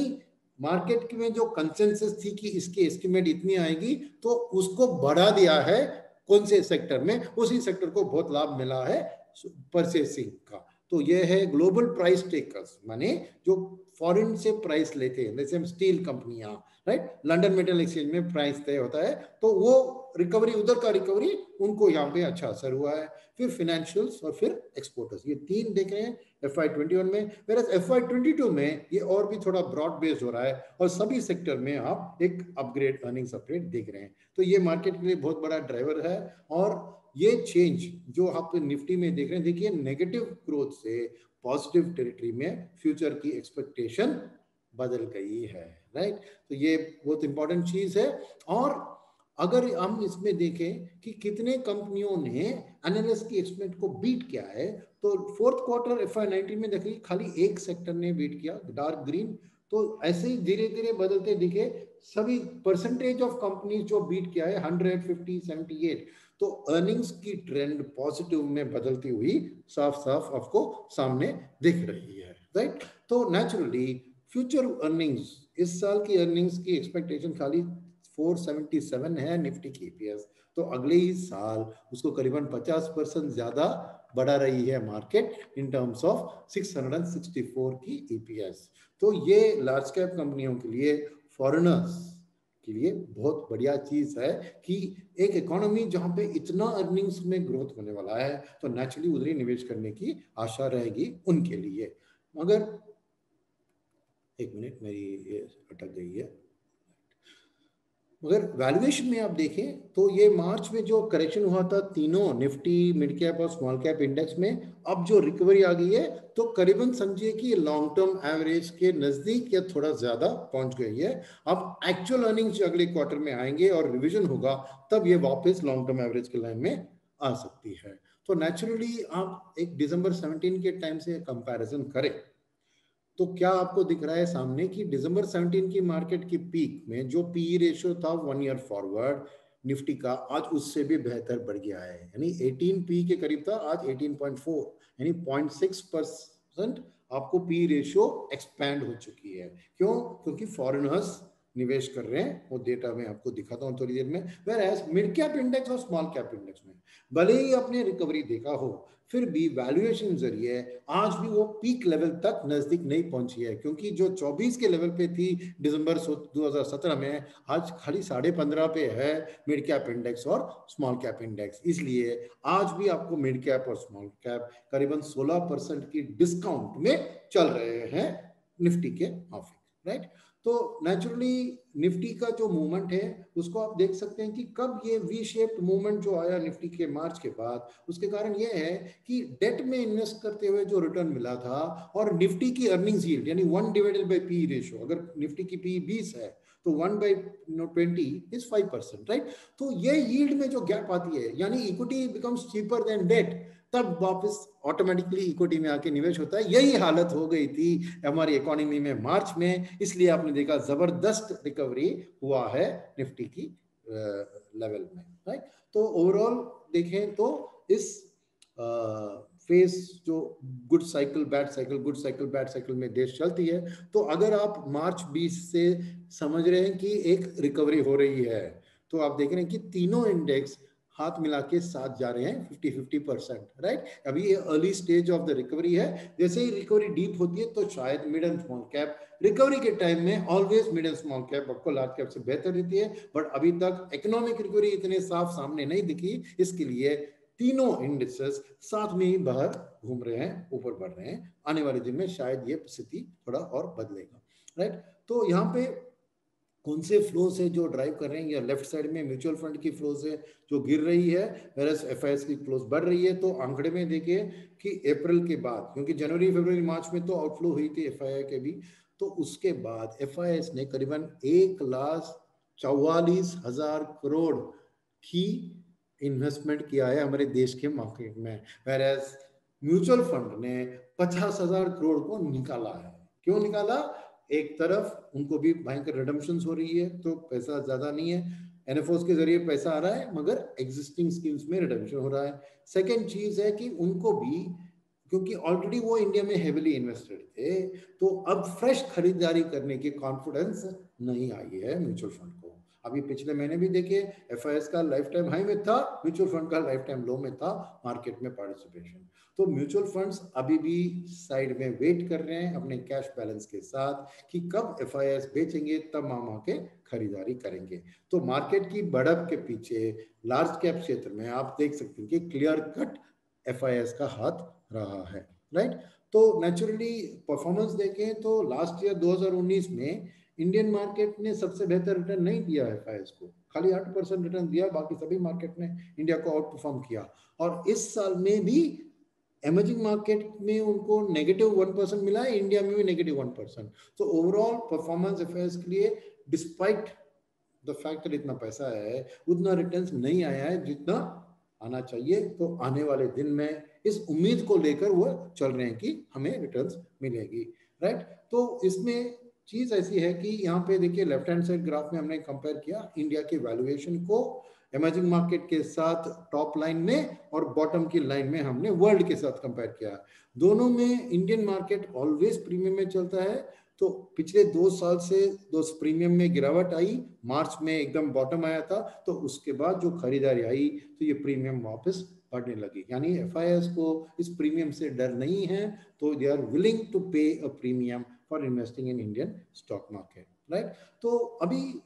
मार्केट में जो कंसेंसस थी कि इसकी एस्टिमेट इतनी आएगी, तो उसको बढ़ा दिया है कौन से सेक्टर में, उसी सेक्टर को बहुत लाभ मिला है परचेसिंग का। तो ये है ग्लोबल प्राइस टेकर्स, माने जो फॉरेन से प्राइस लेते हैं, जैसे स्टील कंपनियां, राइट, लंदन मेटल एक्सचेंज में प्राइस तय होता है, तो वो रिकवरी, उधर का रिकवरी उनको यहाँ पे अच्छा असर हुआ है। फिर फाइनेंशियल्स और फिर एक्सपोर्टर्स, ये तीन देख रहे हैं FY21 में। whereas FY22 में ये और भी थोड़ा ब्रॉड बेस्ड हो रहा है, और सभी सेक्टर में आप एक अपग्रेड, अर्निंग्स अपग्रेड देख रहे हैं। तो ये मार्केट के लिए बहुत बड़ा ड्राइवर है। और ये चेंज जो आप निफ्टी में देख रहे हैं, देखिए नेगेटिव ग्रोथ से पॉजिटिव टेरिटरी में फ्यूचर की एक्सपेक्टेशन बदल गई है, राइट। तो ये बहुत इंपॉर्टेंट चीज है। और अगर हम इसमें देखें कि कितने कंपनियों ने एनालिस्ट की एस्टिमेट को बीट किया है, तो फोर्थ क्वार्टर FY19 में देखिए खाली एक सेक्टर ने बीट किया, डार्क ग्रीन। तो ऐसे ही धीरे धीरे बदलते दिखे सभी परसेंटेज ऑफ कंपनीज जो बीट किया है 100, 50, 78। तो अर्निंग्स की ट्रेंड पॉजिटिव में बदलती हुई साफ साफ आपको सामने दिख रही है, राइट। तो नेचुरली फ्यूचर अर्निंग्स, इस साल की अर्निंग्स की एक्सपेक्टेशन खाली 477 है निफ्टी की EPS, तो अगले ही साल उसको करीबन 50% ज्यादा बढ़ा रही है मार्केट इन टर्म्स ऑफ 664 की EPS। तो ये लार्ज कैप कंपनियों के लिए, फॉरेनर्स के लिए बहुत बढ़िया चीज है कि एक इकोनॉमी जहां पे इतना अर्निंग्स में ग्रोथ होने वाला है, तो नेचुरली उधर ही निवेश करने की आशा रहेगी उनके लिए। मगर एक मिनट, मेरी ये अटक गई है। मगर वैल्यूएशन में आप देखें तो ये मार्च में जो करेक्शन हुआ था तीनों निफ्टी, मिड कैप और स्मॉल कैप इंडेक्स में, अब जो रिकवरी आ गई है, तो करीबन समझिए कि लॉन्ग टर्म एवरेज के नजदीक या थोड़ा ज्यादा पहुंच गई है। अब एक्चुअल अर्निंग्स अगले क्वार्टर में आएंगे और रिविजन होगा, तब ये वापस लॉन्ग टर्म एवरेज के लाइन में आ सकती है। तो नेचुरली आप एक दिसंबर 17 के टाइम से कंपैरिजन करें तो क्या आपको दिख रहा है सामने कि दिसंबर 17 की मार्केट की पीक में जो पीई रेशियो था 1 ईयर फॉरवर्ड निफ्टी का, आज उससे भी बेहतर बढ़ गया है, यानी 18 पी के करीब था, आज 18.4, यानी 0.6% आपको पी रेशियो एक्सपैंड हो चुकी है। क्यों? क्योंकि फॉरेनर्स निवेश कर रहे हैं, वो डेटा में आपको दिखाता हूं थोड़ी देर में। वेयर मिड कैप इंडेक्स और स्मॉल कैप इंडेक्स में भले ही आपने रिकवरी देखा हो, फिर भी वैल्यूएशन जरिए आज भी वो पीक लेवल तक नजदीक नहीं पहुंची है, क्योंकि जो 24 के लेवल पे थी दिसंबर 2017 में, आज खाली 15.5 पे है मिड कैप इंडेक्स और स्मॉल कैप इंडेक्स। इसलिए आज भी आपको मिड कैप और स्मॉल कैप करीबन 16% की डिस्काउंट में चल रहे हैं निफ्टी के ऑफिस, राइट। तो नेचुरली निफ्टी का जो मूवमेंट है उसको आप देख सकते हैं कि कब ये वी शेप्ड मूवमेंट जो आया निफ्टी के मार्च के बाद, उसके कारण ये है कि डेट में इन्वेस्ट करते हुए जो रिटर्न मिला था, और निफ्टी की अर्निंग्स यील्ड यानी 1 डिवाइडेड बाय पी रेशियो, अगर निफ्टी की पी 20 है तो 1/20 इज 5%, राइट। तो ये यील्ड में जो गैप आती है, यानी equity becomes cheaper than debt, तब वापस ऑटोमेटिकली इक्विटी में आके निवेश होता है। यही हालत हो गई थी हमारी इकोनॉमी में मार्च में, इसलिए आपने देखा जबरदस्त रिकवरी हुआ है निफ्टी की लेवल में, राइट। तो ओवरऑल देखें तो इस फेस जो good cycle bad cycle, good cycle bad cycle में देश चलती है, तो अगर आप मार्च 20 से समझ रहे हैं कि एक रिकवरी हो रही है, तो आप देख रहे हैं कि तीनों इंडेक्स हाथ मिला के साथ जा रहे हैं 50-50%, राइट। अभी ये early stage of the recovery है। जैसे ही रिकवरी डीप होती है तो शायद mid and small cap recovery के टाइम में always mid and small cap आपको लार्ज कैप से बेहतर रहती है, बट अभी तक इकोनॉमिक रिकवरी इतने साफ सामने नहीं दिखी, इसके लिए तीनों इंडिसेस साथ में ही बाहर घूम रहे हैं, ऊपर बढ़ रहे हैं। आने वाले दिन में शायद ये स्थिति थोड़ा और बदलेगा, राइट। तो यहाँ पे कौन से फ्लोज है जो ड्राइव कर रहे हैं, या लेफ्ट साइड में म्यूचुअल फंड की फ्लोज है जो गिर रही है, वेरस एफआईएस की फ्लोज बढ़ रही है। तो आंकड़े में देखिए कि अप्रैल के बाद, क्योंकि जनवरी फरवरी मार्च में तो आउटफ्लो हुई थी एफआईआई के भी, तो उसके बाद एफआईएस ने करीबन 1,44,000 करोड़ की इन्वेस्टमेंट किया है हमारे देश के मार्केट में, वेरस म्यूचुअल फंड ने 50,000 करोड़ को निकाला है। क्यों निकाला? एक तरफ उनको भी भयंकर रिडम्पशंस हो रही है तो पैसा ज्यादा नहीं है, एनएफओस के जरिए पैसा आ रहा है मगर एग्जिस्टिंग स्कीम्स में रिडम्पशन हो रहा है। सेकेंड चीज है कि उनको भी, क्योंकि ऑलरेडी वो इंडिया में हेविली इन्वेस्टेड थे, तो अब फ्रेश खरीदारी करने की कॉन्फिडेंस नहीं आई है म्यूचुअल फंड को। अभी पिछले महीने भी देखिए एफआईएस का लाइफ टाइम हाई में था, म्यूचुअल फंड का लाइफ टाइम लो में था मार्केट में पार्टिसिपेशन। तो म्यूचुअल फंड्स अभी भी साइड में वेट कर रहे हैं अपने कैश बैलेंस के साथ कि कब एफआईएस बेचेंगे तब हम आके खरीदारी करेंगे। तो मार्केट की बढ़त के पीछे लार्ज कैप क्षेत्र में आप देख सकते हैं कि क्लियर कट एफआईएस का हाथ रहा है, राइट। तो नेचुरली परफॉर्मेंस देखें तो लास्ट ईयर 2019 में इंडियन मार्केट ने सबसे बेहतर रिटर्न नहीं दिया है एफआईएस को, खाली 8% रिटर्न दिया, बाकी सभी मार्केट ने इंडिया को आउट परफॉर्म किया। और इस साल में भी इमर्जिंग मार्केट में उनको -1% मिला है, इंडिया में भी -1%। तो ओवरऑल परफॉर्मेंस एफआईएस के लिए डिस्पाइट द फैक्ट दैट इतना पैसा है उतना रिटर्न्स नहीं आया है जितना आना चाहिए। तो आने वाले दिन में इस उम्मीद को लेकर वो चल रहे हैं कि हमें रिटर्न्स मिलेगी, राइट। तो इसमें चीज ऐसी है कि यहाँ पे देखिए लेफ्ट हैंड साइड ग्राफ में हमने कंपेयर किया इंडिया की वैल्यूएशन को इमर्जिंग मार्केट के साथ टॉप लाइन में, और बॉटम की लाइन में हमने वर्ल्ड के साथ कंपेयर किया। दोनों में इंडियन मार्केट ऑलवेज प्रीमियम में चलता है। तो पिछले 2 साल से प्रीमियम में गिरावट आई, मार्च में एकदम बॉटम आया था, तो उसके बाद जो खरीदारी आई तो ये प्रीमियम वापस बढ़ने लगी। यानी एफआईएस को इस प्रीमियम से डर नहीं है, तो दे आर विलिंग टू पे a premium for investing in Indian stock market, right. तो अभी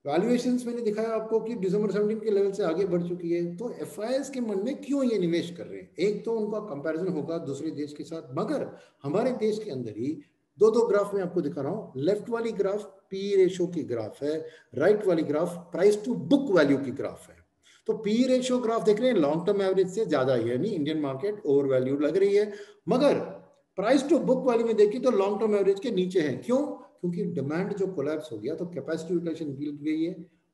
वैल्यूएशंस मैंने दिखाया आपको कि दिसंबर 17 के लेवल से आगे बढ़ चुकी है। तो एफआईएस के मन में क्यों ये निवेश कर रहे हैं? एक तो उनका कंपैरिजन होगा दूसरे देश के साथ, मगर हमारे देश के अंदर ही दो ग्राफ में आपको दिखा रहा हूं। लेफ्ट वाली ग्राफ पी रेशो की ग्राफ है, राइट वाली graph price to book value की ग्राफ है। तो पी रेशो ग्राफ देख रहे हैं लॉन्ग टर्म एवरेज से ज्यादा है, यानी इंडियन मार्केट ओवर वैल्यू लग रही है, मगर प्राइस टू बुक वैल्यू में देखिए तो लॉन्ग टर्म एवरेज के नीचे है। क्यों? क्योंकि डिमांड जो कोलैप्स हो गया तो कैपेसिटी यूटिलाइजेशन गिर गई है,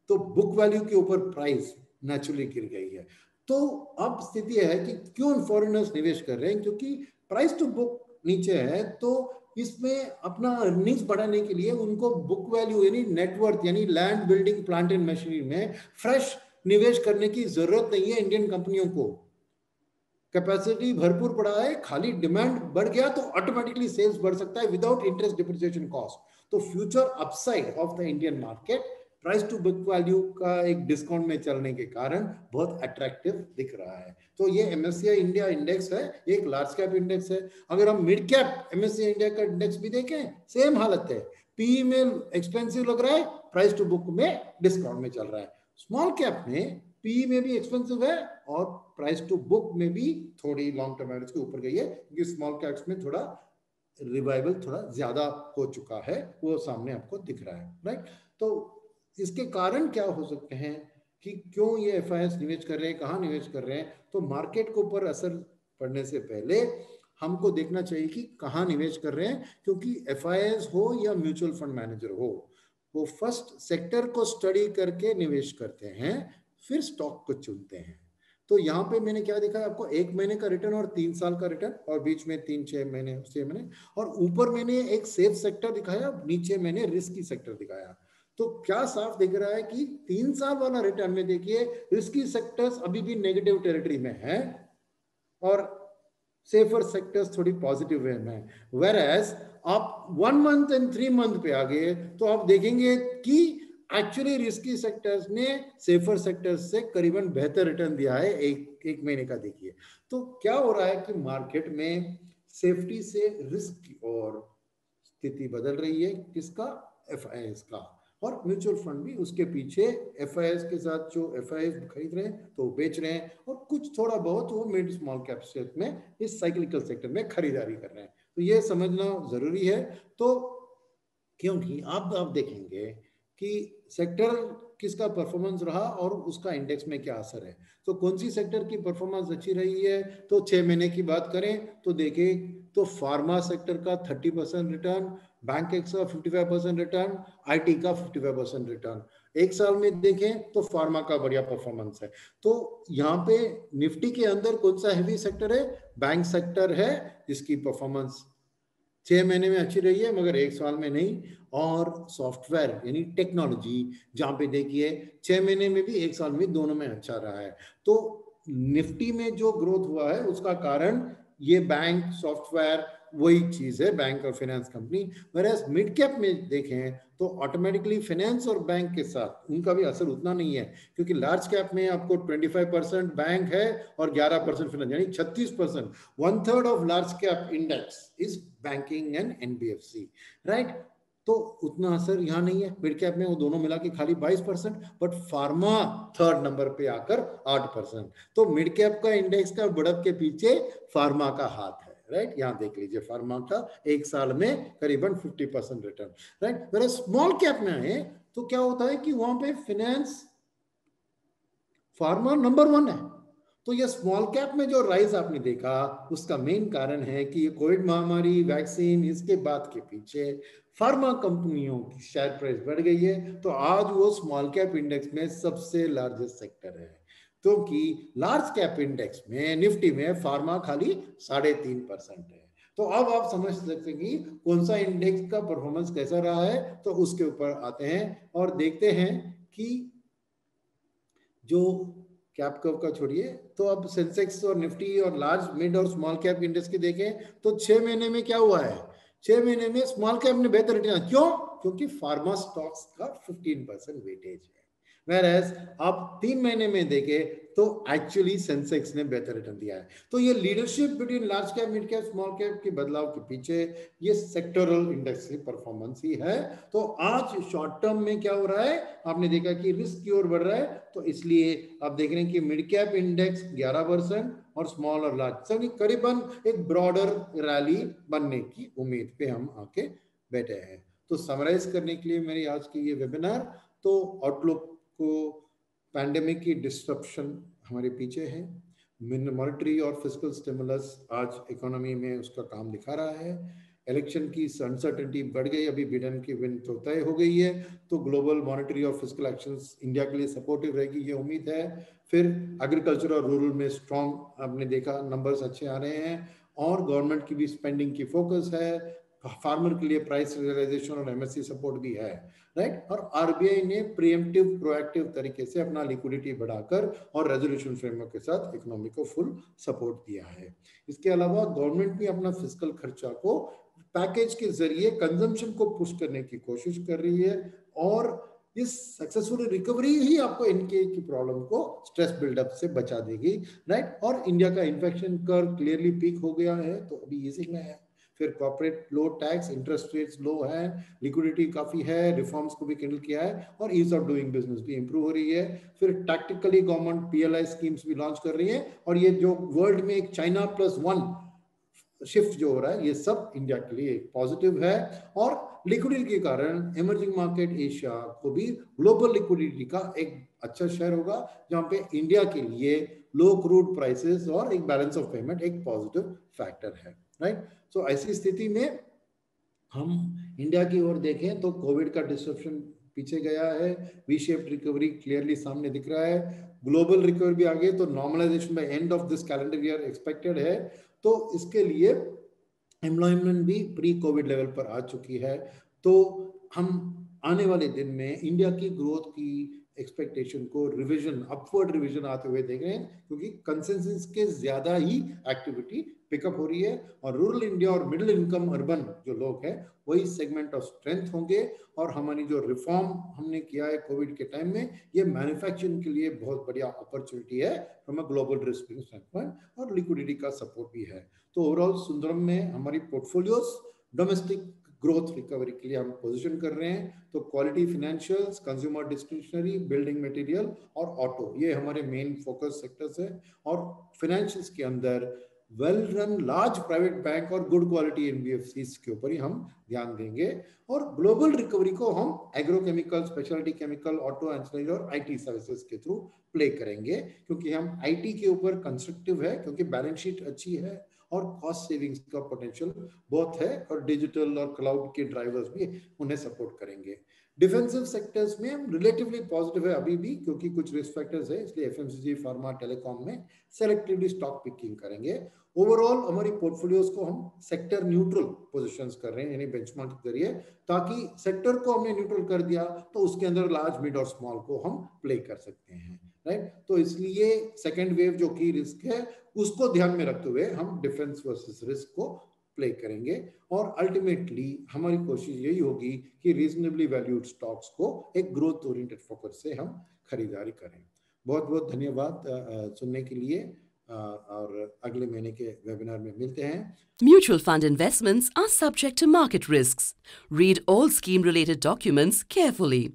तो बुक वैल्यू के ऊपर प्राइस नेचुरली गिर गई है। तो अब स्थिति है कि क्यों फॉरेनर्स निवेश कर रहे हैं, क्योंकि प्राइस टू बुक नीचे है, तो इसमें अपना अर्निंग्स बढ़ाने के लिए उनको बुक वैल्यू यानी नेटवर्थ यानी land building plant and machinery में फ्रेश निवेश करने की जरूरत नहीं है। इंडियन कंपनियों को कैपेसिटी भरपूर पड़ा है, खाली डिमांड बढ़ गया तो ऑटोमेटिकली सेल्स बढ़ सकता है विदाउट इंटरेस्ट डिप्रिसिएशन कॉस्ट। तो future upside of the Indian market price to book value का एक डिस्काउंट में चलने के कारण बहुत अट्रैक्टिव दिख रहा है। तो ये एमएससीआई इंडिया इंडेक्स है, एक लार्ज कैप इंडेक्स है। अगर हम मिड कैप एमएससीआई इंडिया का इंडेक्स भी देखें सेम हालत है, पी में एक्सपेंसिव लग रहा है, प्राइस टू बुक में डिस्काउंट में चल रहा है। स्मॉल कैप में पी में भी एक्सपेंसिव है और प्राइस टू बुक में भी थोड़ी लॉन्ग टर्म एवरेज के ऊपर गई है, क्योंकि स्मॉल कैप्स में थोड़ा रिवाइवल थोड़ा ज्यादा हो चुका है, वो सामने आपको दिख रहा है, राइट। तो इसके कारण क्या हो सकते हैं कि क्यों ये एफआईएस निवेश कर रहे हैं, कहाँ निवेश कर रहे हैं? तो मार्केट के ऊपर असर पड़ने से पहले हमको देखना चाहिए कि कहाँ निवेश कर रहे हैं, क्योंकि एफआईएस हो या म्यूचुअल फंड मैनेजर हो, वो फर्स्ट सेक्टर को स्टडी करके निवेश करते हैं, फिर स्टॉक को चुनते हैं। तो यहाँ पे मैंने क्या दिखाया आपको, 1 महीने का रिटर्न और 3 साल का रिटर्न, और बीच में 6 महीने, और ऊपर मैंने एक सेफ सेक्टर दिखाया, नीचे मैंने रिस्की सेक्टर दिखाया। तो क्या साफ दिख रहा है कि 3 साल वाला रिटर्न में देखिए रिस्की सेक्टर्स अभी भी नेगेटिव टेरिटरी में है और सेफर सेक्टर्स थोड़ी पॉजिटिव वे में। वेयर एज आप 1 मंथ एंड 3 मंथ पे आ गए तो आप देखेंगे कि एक्चुअली रिस्की सेक्टर्स ने सेफर सेक्टर्स से करीबन बेहतर रिटर्न दिया है एक महीने का। देखिए तो क्या हो रहा है कि मार्केट में सेफ्टी से रिस्क की और स्थिति बदल रही है, किसका, एफआईएस का, और म्यूचुअल फंड भी उसके पीछे एफआईएस के साथ, जो एफआईएस खरीद रहे हैं तो बेच रहे हैं, और कुछ थोड़ा बहुत वो मिड स्मॉल कैप सेट में इस साइक्लिकल सेक्टर में खरीदारी कर रहे हैं। तो ये समझना जरूरी है। तो क्योंकि आप देखेंगे कि सेक्टर किसका परफॉर्मेंस रहा और उसका इंडेक्स में क्या असर है। तो कौन सी सेक्टर की परफॉर्मेंस अच्छी रही है, तो 6 महीने की बात करें तो देखें तो फार्मा सेक्टर का 30% रिटर्न, बैंक का 55% रिटर्न, आईटी का 55% रिटर्न। एक साल में देखें तो फार्मा का बढ़िया परफॉर्मेंस है। तो यहाँ पे निफ्टी के अंदर कौन सा हैवी सेक्टर है, बैंक सेक्टर है, जिसकी परफॉर्मेंस 6 महीने में अच्छी रही है मगर एक साल में नहीं। और सॉफ्टवेयर यानी टेक्नोलॉजी, जहां पे देखिए 6 महीने में भी एक साल में दोनों में अच्छा रहा है। तो निफ्टी में जो ग्रोथ हुआ है उसका कारण ये बैंक, सॉफ्टवेयर, वही चीज है, बैंक और फाइनेंस कंपनी। वेराज मिड कैप में देखें तो ऑटोमेटिकली फाइनेंस और बैंक के साथ उनका भी असर उतना नहीं है, क्योंकि लार्ज कैप में आपको 25% बैंक है और 11% फाइनेंस, यानी 36%, 1/3 of large cap index is banking and NBFC, right. तो उतना असर यहाँ नहीं है। मिड कैप में वो दोनों मिला के खाली 22%, बट फार्मा थर्ड नंबर पे आकर 8%। तो मिड कैप का इंडेक्स का बढ़त के पीछे फार्मा का हाथ है, राइट। यहाँ देख लीजिए फार्मा का एक साल में करीबन 50% रिटर्न, राइट। मेरे स्मॉल कैप में आए तो क्या होता है कि वहां पे फाइनेंस, फार्मा नंबर 1 है। तो ये स्मॉल कैप में जो राइज आपने देखा उसका मेन कारण है कि ये कोविड महामारी, वैक्सीन, इसके बाद के पीछे फार्मा कंपनियों की शेयर प्राइस बढ़ गई है। तो आज वो स्मॉल कैप इंडेक्स में सबसे लार्जेस्ट सेक्टर है, क्योंकि लार्ज कैप इंडेक्स में निफ्टी में फार्मा खाली 3.5% है। तो अब आप समझ सकते हैं कि कौन सा इंडेक्स का परफॉर्मेंस कैसा रहा है। तो उसके ऊपर आते हैं और देखते हैं कि जो कैप कर्व का छोड़िए, तो अब सेंसेक्स और निफ्टी और लार्ज, मिड और स्मॉल कैप इंडेक्स की देखें तो 6 महीने में क्या हुआ है, 6 महीने में स्मॉल कैप ने बेहतर रिटर्न। क्यों? क्योंकि फार्मा स्टॉक्स का 15% वेटेज है। वेरएज आप 3 महीने में देखें तो एक्चुअली सेंसेक्स ने बेहतर रिटर्न दिया है। तो ये leadership between large cap, mid cap, small cap के बदलाव के पीछे ये सेक्टरल इंडेक्स की परफॉर्मेंस ही है। तो आज शॉर्ट टर्म में क्या हो रहा है, आपने देखा कि रिस्क की ओर बढ़ रहा है, तो इसलिए आप देख रहे हैं कि मिड कैप इंडेक्स 11% और स्मॉल और लार्ज सभी करीबन एक ब्रॉडर रैली बनने की उम्मीद पे हम आके बैठे हैं। तो समराइज करने के लिए मेरी आज की ये वेबिनार, तो आउटलुक को, पैंडेमिक की डिस्ट्रप्शन हमारे पीछे है, मॉनेटरी और फिस्कल स्टिमुलस आज इकोनॉमी में उसका काम दिखा रहा है, इलेक्शन की अनसर्टेनिटी बढ़ गई, अभी बिडेन की विन तो तय हो गई है, तो ग्लोबल मॉनेटरी और फिस्कल एक्शंस इंडिया के लिए सपोर्टिव रहेगी, ये उम्मीद है। फिर एग्रीकल्चर और रूरल में स्ट्रॉन्ग आपने देखा नंबर्स अच्छे आ रहे हैं, और गवर्नमेंट की भी स्पेंडिंग की फोकस है, फार्मर के लिए प्राइस रियलाइजेशन और एमएससी सपोर्ट भी है, राइट। और आरबीआई ने प्रीएम्प्टिव, प्रोएक्टिव तरीके से अपना लिक्विडिटी बढ़ाकर और रेजोल्यूशन फ्रेमवर्क के साथ इकोनॉमी को फुल सपोर्ट दिया है। इसके अलावा गवर्नमेंट भी अपना फिस्कल खर्चा को पैकेज के जरिए कंजम्पशन को पुश करने की कोशिश कर रही है, और इस सक्सेसफुल रिकवरी ही आपको इनके की प्रॉब्लम को, स्ट्रेस बिल्डअप से बचा देगी, राइट। और इंडिया का इन्फेक्शन कर्व क्लियरली पीक हो गया है, तो अभी ईजिंग में है। फिर कॉर्पोरेट लो टैक्स, इंटरेस्ट रेट्स लो है, लिक्विडिटी काफी है, रिफॉर्म्स को भी कैंडल किया है, और ईज ऑफ डूइंग बिजनेस भी इंप्रूव हो रही है। फिर टैक्टिकली गवर्नमेंट पीएलआई स्कीम्स भी लॉन्च कर रही है, और ये जो वर्ल्ड में एक चाइना +1 शिफ्ट जो हो रहा है, ये सब इंडिया के लिए एक पॉजिटिव है। और लिक्विडिटी के कारण इमर्जिंग मार्केट एशिया को भी ग्लोबल लिक्विडिटी का एक अच्छा शेयर होगा, जहां पे इंडिया के लिए लो क्रूड प्राइसेस और एक बैलेंस ऑफ पेमेंट एक पॉजिटिव फैक्टर है, राइट। सो ऐसी स्थिति में हम इंडिया की ओर देखें तो कोविड का डिस्ट्रप्शन पीछे गया है, वी शेप्ड रिकवरी क्लियरली सामने दिख रहा है, ग्लोबल रिकवरी भी आगे, तो normalisation by end of this calendar year expected है। तो इसके लिए एम्प्लॉयमेंट भी प्री कोविड लेवल पर आ चुकी है। तो हम आने वाले दिन में इंडिया की ग्रोथ की एक्सपेक्टेशन को रिवीजन, अपवर्ड रिवीजन आते हुए देख रहे हैं, क्योंकि कंसेंसस के ज्यादा ही एक्टिविटी पिकअप हो रही है और रूरल इंडिया और मिडिल इनकम अर्बन जो लोग हैं वही सेगमेंट ऑफ स्ट्रेंथ होंगे। और हमारी जो रिफॉर्म हमने किया है कोविड के टाइम में, ये मैन्युफैक्चरिंग के लिए बहुत बढ़िया अपॉर्चुनिटी है from a global risk standpoint, और लिक्विडिटी का सपोर्ट भी है। तो ओवरऑल सुंदरम में हमारी पोर्टफोलियोज डोमेस्टिक ग्रोथ रिकवरी के लिए हम पोजीशन कर रहे हैं। तो quality financials, consumer discretionary, building material और ऑटो, ये हमारे मेन फोकस सेक्टर्स है। और फाइनेंशियल्स के अंदर well run large private bank और गुड क्वालिटी एनबीएफसीज के ऊपर ही हम ध्यान देंगे। और ग्लोबल रिकवरी को हम agrochemical, speciality chemical, auto ancillary और आईटी सर्विसेज के थ्रू प्ले करेंगे, क्योंकि हम आईटी के ऊपर कंस्ट्रक्टिव है, क्योंकि बैलेंस शीट अच्छी है और कॉस्ट सेविंग्स का पोटेंशियल बहुत है, और डिजिटल और क्लाउड के ड्राइवर्स भी उन्हें सपोर्ट करेंगे। डिफेंसिव सेक्टर्स में हम रिलेटिवली पॉजिटिव है अभी भी, क्योंकि कुछ रिस्क फैक्टर्स है, इसलिए एफएमसीजी, फार्मा, टेलीकॉम में सेलेक्टिवली स्टॉक पिकिंग करेंगे। ओवरऑल हमारी पोर्टफोलियोज को हम सेक्टर न्यूट्रल पोजीशंस कर रहे हैं, यानी बेंचमार्क के जरिए, ताकि सेक्टर को हमने न्यूट्रल कर दिया तो उसके अंदर लार्ज, मिड और स्मॉल को हम प्ले कर सकते हैं, राइट। तो इसलिए सेकेंड वेव जो की रिस्क है उसको ध्यान में रखते हुए हम डिफेंस वर्सेस रिस्क को प्ले करेंगे। और अल्टीमेटली हमारी कोशिश यही होगी कि रीजनेबली वैल्यूड स्टॉक्स को एक ग्रोथ ओरिएंटेड फोकस से हम खरीदारी करें। बहुत बहुत धन्यवाद सुनने के लिए, और अगले महीने के वेबिनार में मिलते हैं। Mutual fund investments are subject to market risks. Read all scheme related documents carefully.